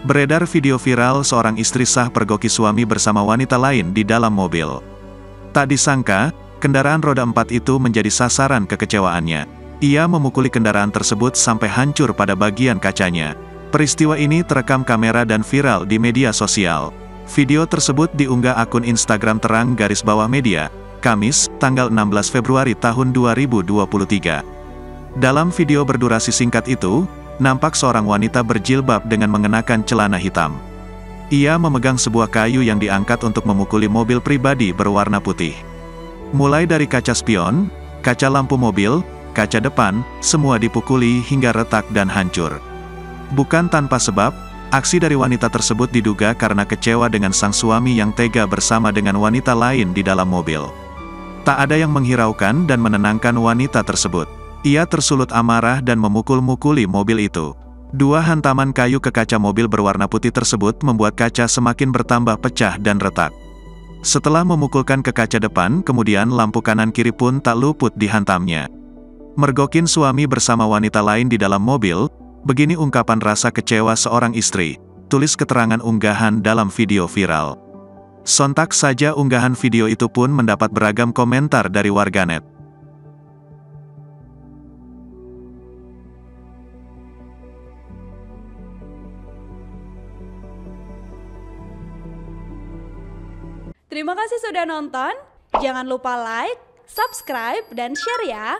Beredar video viral seorang istri sah pergoki suami bersama wanita lain di dalam mobil. Tak disangka, kendaraan roda 4 itu menjadi sasaran kekecewaannya. Ia memukuli kendaraan tersebut sampai hancur pada bagian kacanya. Peristiwa ini terekam kamera dan viral di media sosial. Video tersebut diunggah akun Instagram _media, Kamis, tanggal 16 Februari tahun 2023. Dalam video berdurasi singkat itu, nampak seorang wanita berjilbab dengan mengenakan celana hitam. Ia memegang sebuah kayu yang diangkat untuk memukuli mobil pribadi berwarna putih. Mulai dari kaca spion, kaca lampu mobil, kaca depan, semua dipukuli hingga retak dan hancur. Bukan tanpa sebab, aksi dari wanita tersebut diduga karena kecewa dengan sang suami yang tega bersama dengan wanita lain di dalam mobil. Tak ada yang menghiraukan dan menenangkan wanita tersebut. Ia tersulut amarah dan memukul-mukuli mobil itu. Dua hantaman kayu ke kaca mobil berwarna putih tersebut membuat kaca semakin bertambah pecah dan retak. Setelah memukulkan ke kaca depan, kemudian lampu kanan kiri pun tak luput dihantamnya. Mergokin suami bersama wanita lain di dalam mobil, begini ungkapan rasa kecewa seorang istri, tulis keterangan unggahan dalam video viral. Sontak saja unggahan video itu pun mendapat beragam komentar dari warganet. Terima kasih sudah nonton, jangan lupa like, subscribe, dan share ya!